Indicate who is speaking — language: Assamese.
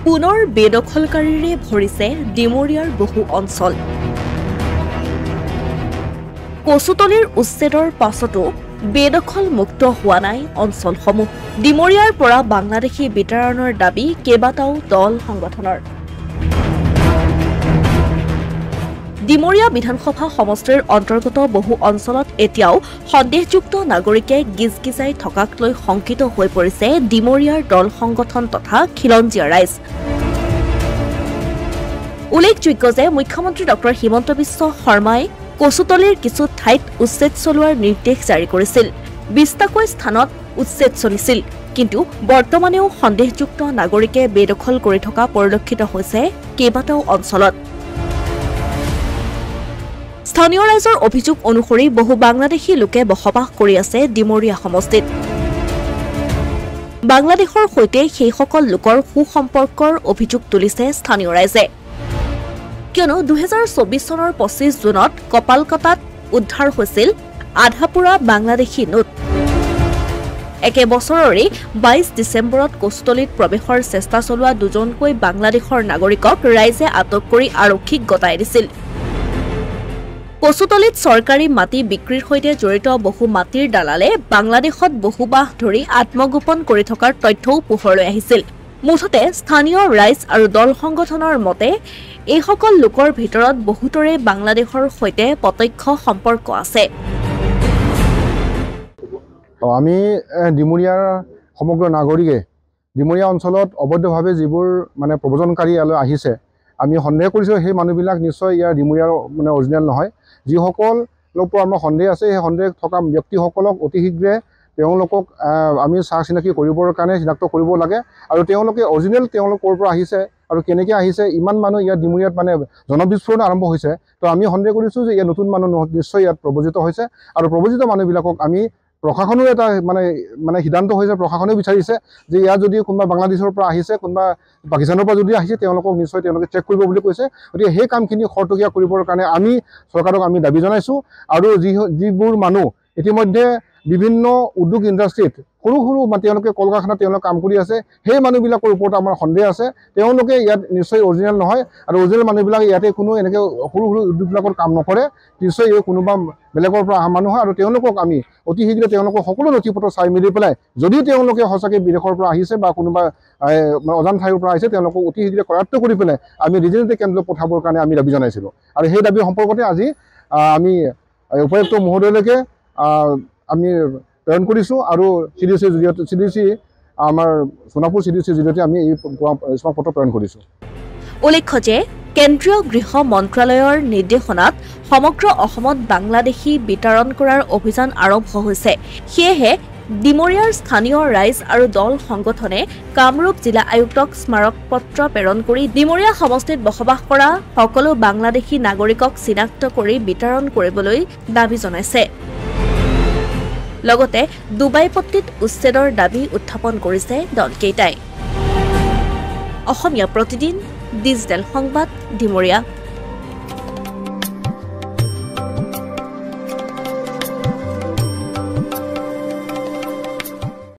Speaker 1: পুনৰ বেদখলকাৰীৰে ভৰিছে ডিমৰীয়াৰ বহু অঞ্চল। কচুতলিৰ উচ্ছেদৰ পাছতো বেদখল মুক্ত হোৱা নাই অঞ্চলসমূহ। ডিমৰীয়াৰ পৰা বাংলাদেশী বিতাৰণৰ দাবী কেইবাটাও দল সংগঠনৰ। ডিমৰীয়া বিধানসভা সমষ্টিৰ অন্তৰ্গত বহু অঞ্চলত এতিয়াও সন্দেহযুক্ত নাগৰিকে গিজগিজাই থকাক লৈ শংকিত হৈ পৰিছে ডিমৰীয়াৰ দল সংগঠন তথা খিলঞ্জীয়া ৰাইজ। উল্লেখযোগ্য যে মুখ্যমন্ত্ৰী ডক্টৰ হিমন্ত বিশ্ব শৰ্মাই কচুতলিৰ কিছু ঠাইত উচ্ছেদ চলোৱাৰ নিৰ্দেশ জাৰি কৰিছিল। 20টাকৈ স্থানত উচ্ছেদ চলিছিল, কিন্তু বৰ্তমানেও সন্দেহযুক্ত নাগৰিকে বেদখল কৰি থকা পৰিলক্ষিত হৈছে কেইবাটাও অঞ্চলত। স্থানীয় ৰাইজৰ অভিযোগ অনুসৰি বহু বাংলাদেশী লোকে বসবাস কৰি আছে ডিমৰীয়া সমষ্টিত। বাংলাদেশৰ সৈতে সেইসকল লোকৰ সুসম্পৰ্কৰ অভিযোগ তুলিছে স্থানীয় ৰাইজে। কিয়নো 2024 চনৰ 25 জুনত কপালকাতাত উদ্ধাৰ হৈছিল আধাপুৰা বাংলাদেশী নোট। একে বছৰৰে 22 ডিচেম্বৰত কচুতলিত প্ৰৱেশৰ চেষ্টা চলোৱা দুজনকৈ বাংলাদেশৰ নাগৰিকক ৰাইজে আটক কৰি আৰক্ষীক গতাই দিছিল। কচুতলিত চৰকাৰী মাটি বিক্ৰীৰ সৈতে জড়িত বহু মাটিৰ দালালে বাংলাদেশত বহু মাহ ধৰি আত্মগোপন কৰি থকাৰ তথ্যও পোহৰলৈ আহিছিল। মুঠতে স্থানীয় ৰাইজ আৰু দল সংগঠনৰ মতে এইসকল লোকৰ ভিতৰত বহুতৰে বাংলাদেশৰ সৈতে প্ৰত্যক্ষ সম্পৰ্ক আছে।
Speaker 2: আমি ডিমৰীয়াৰ সমগ্ৰ নাগৰিকে ডিমৰীয়া অঞ্চলত অবৈধভাৱে যিবোৰ মানে প্ৰব্ৰজনকাৰী ইয়ালৈ আহিছে, আমি সন্দেহ কৰিছোঁ সেই মানুহবিলাক নিশ্চয় ইয়াৰ ডিমৰীয়াৰ মানে অৰিজিনেল নহয়। যিসকলৰ পৰা আমাৰ সন্দেহ আছে, সেই সন্দেহ থকা ব্যক্তিসকলক অতি শীঘ্ৰে তেওঁলোকক আমি চিনাকি কৰিবৰ কাৰণে চিনাক্ত কৰিব লাগে। আৰু তেওঁলোকে অৰিজিনেল তেওঁলোক ক'ৰ পৰা আহিছে আৰু কেনেকৈ আহিছে, ইমান মানুহ ইয়াত ডিমৰীয়াত মানে জনবিস্ফোৰণ আৰম্ভ হৈছে। তো আমি সন্দেহ কৰিছোঁ যে ইয়াত নতুন মানুহ নিশ্চয় ইয়াত প্ৰব্ৰজিত হৈছে। আৰু প্ৰব্ৰজিত মানুহবিলাকক আমি প্ৰশাসনৰ এটা মানে সিদ্ধান্ত হৈছে, প্ৰশাসনেও বিচাৰিছে যে ইয়াত যদি কোনোবা বাংলাদেশৰ পৰা আহিছে, কোনোবা পাকিস্তানৰ পৰা যদি আহিছে, তেওঁলোকক নিশ্চয় তেওঁলোকে চেক কৰিব বুলি কৈছে। গতিকে সেই কামখিনি খৰতকীয়া কৰিবৰ কাৰণে আমি চৰকাৰক আমি দাবী জনাইছোঁ। আৰু যিবোৰ মানুহ ইতিমধ্যে বিভিন্ন উদ্যোগ ইণ্ডাষ্ট্ৰীত সৰু সৰু তেওঁলোকে কল কাৰখানাত তেওঁলোকে কাম কৰি আছে, সেই মানুহবিলাকৰ ওপৰত আমাৰ সন্দেহ আছে। তেওঁলোকে ইয়াত নিশ্চয় অৰিজিনেল নহয়, আৰু অৰিজিনেল মানুহবিলাক ইয়াতে কোনো এনেকৈ সৰু সৰু উদ্যোগবিলাকত কাম নকৰে। নিশ্চয় এই কোনোবা বেলেগৰ পৰা অহা মানুহ হয়। আৰু তেওঁলোকক আমি অতি শীঘ্ৰে তেওঁলোকক সকলো নথি পত্ৰ চাই মেলি পেলাই যদি তেওঁলোকে সঁচাকৈ বিদেশৰ পৰা আহিছে বা কোনোবা অজান ঠাইৰ পৰা আহিছে, তেওঁলোকক অতি শীঘ্ৰে কৰায়ত্ব কৰি পেলাই আমি ৰিজনেটেড কেন্দ্ৰলৈ পঠাবৰ কাৰণে আমি দাবী জনাইছিলোঁ। আৰু সেই দাবী সম্পৰ্কতে আজি আমি উপায়ুক্ত মহোদয়লৈকে আমি প্ৰেৰণ কৰিছোঁ। আৰু CDCৰ জৰিয়তে CDC আমাৰ সোণাপুৰ CDCৰ জৰিয়তে আমি এই স্মাৰক পত্ৰ প্ৰেৰণ কৰিছোঁ।
Speaker 1: উল্লেখ্য যে কেন্দ্ৰীয় গৃহ মন্ত্ৰালয়ৰ নিৰ্দেশনাত সমগ্ৰ অসমত বাংলাদেশী বিতৰণ কৰাৰ অভিযান আৰম্ভ হৈছে। সেয়েহে ডিমৰীয়াৰ স্থানীয় ৰাইজ আৰু দল সংগঠনে কামৰূপ জিলা আয়ুক্তক স্মাৰক পত্ৰ প্ৰেৰণ কৰি ডিমৰীয়া সমষ্টিত বসবাস কৰা সকলো বাংলাদেশী নাগৰিকক চিনাক্ত কৰি বিতৰণ কৰিবলৈ দাবী জনাইছে। লগতে ডুবাইপট্টিত উচ্ছেদৰ দাবী উত্থাপন কৰিছে দলকেইটাই। অসমীয়া প্ৰতিদিন ডিজিটেল সংবাদ ডিমৰীয়া।